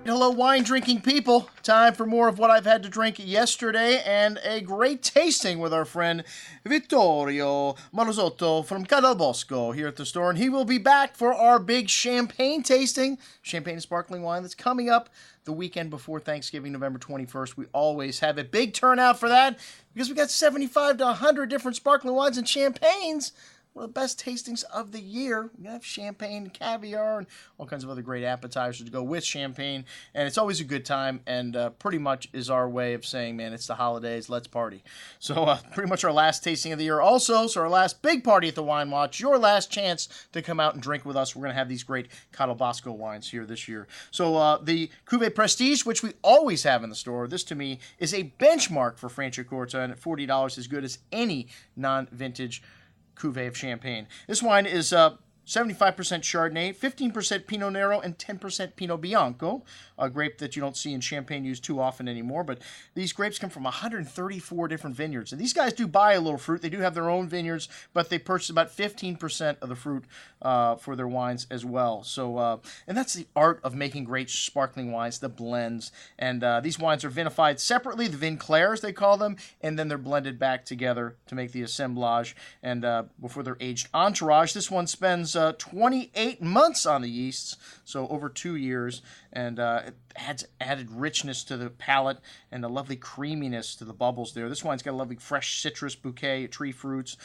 hello wine-drinking people. Time for more of what I've had to drink yesterday and a great tasting with our friend Vittorio Marzotto from Bosco here at the store. And he will be back for our big champagne tasting, champagne and sparkling wine that's coming up the weekend before Thanksgiving, November 21st. We always have a big turnout for that because we got 75 to 100 different sparkling wines and champagnes. One of the best tastings of the year. We have champagne, caviar, and all kinds of other great appetizers to go with champagne. And it's always a good time, and pretty much is our way of saying, man, it's the holidays, let's party. So pretty much our last tasting of the year also. So our last big party at the Wine Watch, your last chance to come out and drink with us. We're going to have these great Bosco wines here this year. So the Cuvee Prestige, which we always have in the store, this to me is a benchmark for Franciacorta, and at $40 as good as any non-vintage Cuvee of champagne. This wine is 75% Chardonnay, 15% Pinot Nero, and 10% Pinot Bianco, a grape that you don't see in champagne used too often anymore. But these grapes come from 134 different vineyards. And these guys do buy a little fruit. They do have their own vineyards, but they purchase about 15% of the fruit for their wines as well. So, and that's the art of making great sparkling wines, the blends. And these wines are vinified separately, the vin clairs they call them, and then they're blended back together to make the assemblage and before they're aged entourage. This one spends 28 months on the yeasts, so over 2 years, and it adds added richness to the palate and a lovely creaminess to the bubbles there. This wine's got a lovely fresh citrus bouquet, tree fruits,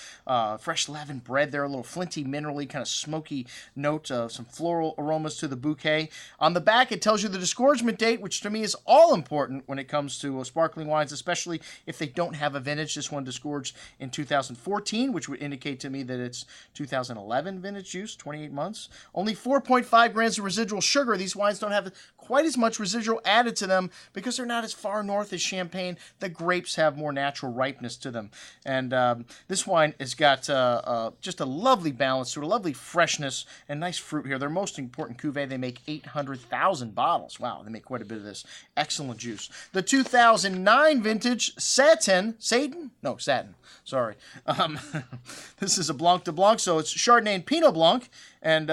fresh leavened bread there, a little flinty, minerally, kind of smoky note, some floral aromas to the bouquet. On the back, it tells you the disgorgement date, which to me is all important when it comes to sparkling wines, especially if they don't have a vintage. This one disgorged in 2014, which would indicate to me that it's 2011 vintage juice, 28 months. Only 4.5 grams of residual sugar. These wines don't have quite as much residual added to them because they're not as far north as champagne. The grapes have more natural ripeness to them. And this wine has got just a lovely balance to it, a lovely freshness and nice fruit here. Their most important cuvee, they make 800,000 bottles. Wow, they make quite a bit of this. Excellent juice. The 2009 vintage Saten, sorry. This is a Blanc de Blanc, so it's Chardonnay and Pinot Blanc, and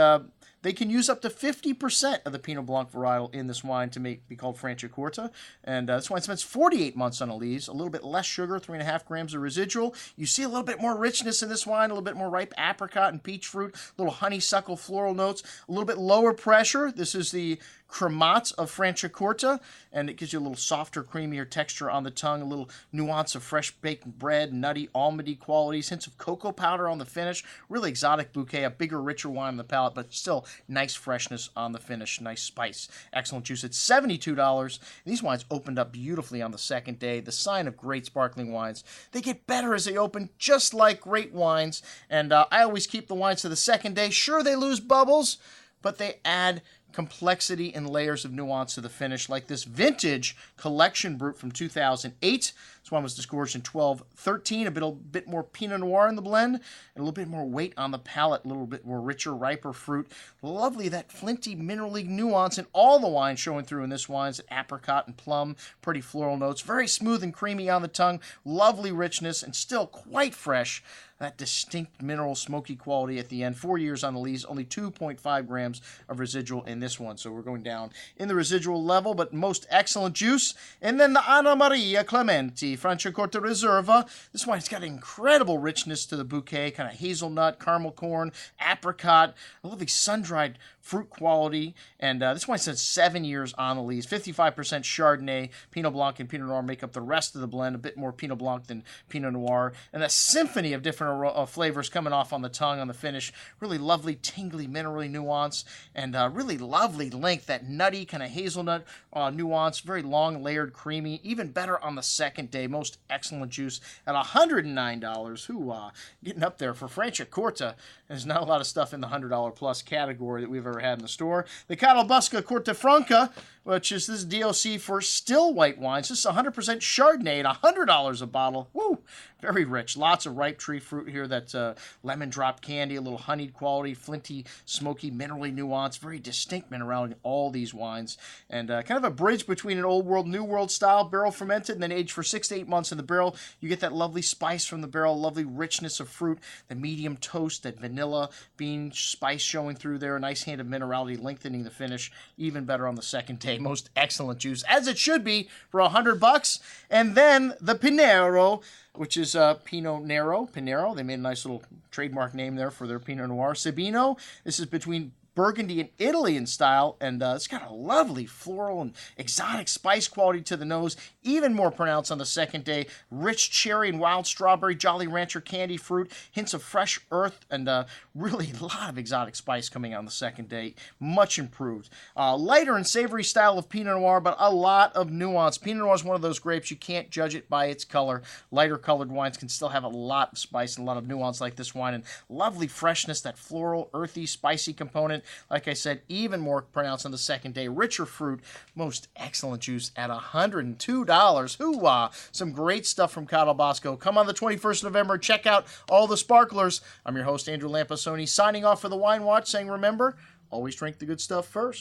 they can use up to 50% of the Pinot Blanc varietal in this wine to be called Franciacorta. And this wine spends 48 months on a lees, a little bit less sugar, 3.5 grams of residual. You see a little bit more richness in this wine, a little bit more ripe apricot and peach fruit, a little honeysuckle floral notes, a little bit lower pressure. This is the Cremate of Franciacorta, and it gives you a little softer, creamier texture on the tongue, a little nuance of fresh baked bread, nutty, almondy qualities, hints of cocoa powder on the finish, really exotic bouquet, a bigger, richer wine on the palate, but still nice freshness on the finish, nice spice, excellent juice. It's $72. These wines opened up beautifully on the second day, the sign of great sparkling wines. They get better as they open, just like great wines, and I always keep the wines to the second day. Sure, they lose bubbles, but they add complexity and layers of nuance to the finish, like this vintage collection Brut from 2008. This one was disgorged in 12-13, a bit more Pinot Noir in the blend, and a little bit more weight on the palate, a little bit more richer, riper fruit. Lovely, that flinty, minerally nuance in all the wines showing through in this wine. It's apricot and plum, pretty floral notes, very smooth and creamy on the tongue, lovely richness, and still quite fresh. That distinct mineral smoky quality at the end. 4 years on the lees, only 2.5 grams of residual in this one. So we're going down in the residual level, but most excellent juice. And then the Annamaria Clementi, Franciacorta Riserva. This wine's got incredible richness to the bouquet, kind of hazelnut, caramel corn, apricot, a lovely sun-dried fruit quality. And this wine says 7 years on the lees. 55% Chardonnay, Pinot Blanc, and Pinot Noir make up the rest of the blend. A bit more Pinot Blanc than Pinot Noir. And a symphony of different flavors coming off on the tongue, on the finish. Really lovely, tingly, minerally nuance, and really lovely length, that nutty kind of hazelnut nuance, very long, layered, creamy, even better on the second day. Most excellent juice at $109. Getting up there for Franciacorta. There's not a lot of stuff in the $100 plus category that we've ever had in the store. The Bosco Corta Franca, which is this DOC for still white wines. This is 100% Chardonnay at $100 a bottle. Woo! Very rich. Lots of ripe tree fruit here. That lemon drop candy, a little honeyed quality, flinty, smoky, minerally nuance. Very distinct minerality in all these wines. And kind of a bridge between an old world, new world style, barrel fermented, and then aged for 6 to 8 months in the barrel. You get that lovely spice from the barrel, lovely richness of fruit, the medium toast, that vanilla bean spice showing through there. A nice hint of minerality lengthening the finish. Even better on the second day. day. Most excellent juice, as it should be for $100. And then the Pinero, which is Pinot Nero. Pinero, they made a nice little trademark name there for their Pinot Noir. Sabino, this is between Burgundy and Italian style, and it's got a lovely floral and exotic spice quality to the nose, even more pronounced on the second day. Rich cherry and wild strawberry, Jolly Rancher candy fruit, hints of fresh earth, and really a lot of exotic spice coming out on the second day. Much improved. Lighter and savory style of Pinot Noir, but a lot of nuance. Pinot Noir is one of those grapes, you can't judge it by its color. Lighter colored wines can still have a lot of spice and a lot of nuance like this wine, and lovely freshness, that floral, earthy, spicy component. Like I said, even more pronounced on the second day. Richer fruit, most excellent juice at $102. Hoo-wah! Some great stuff from Cada Bosco. Come on the 21st of November, check out all the sparklers. I'm your host, Andrew Lampasoni, signing off for the Wine Watch, saying remember, always drink the good stuff first.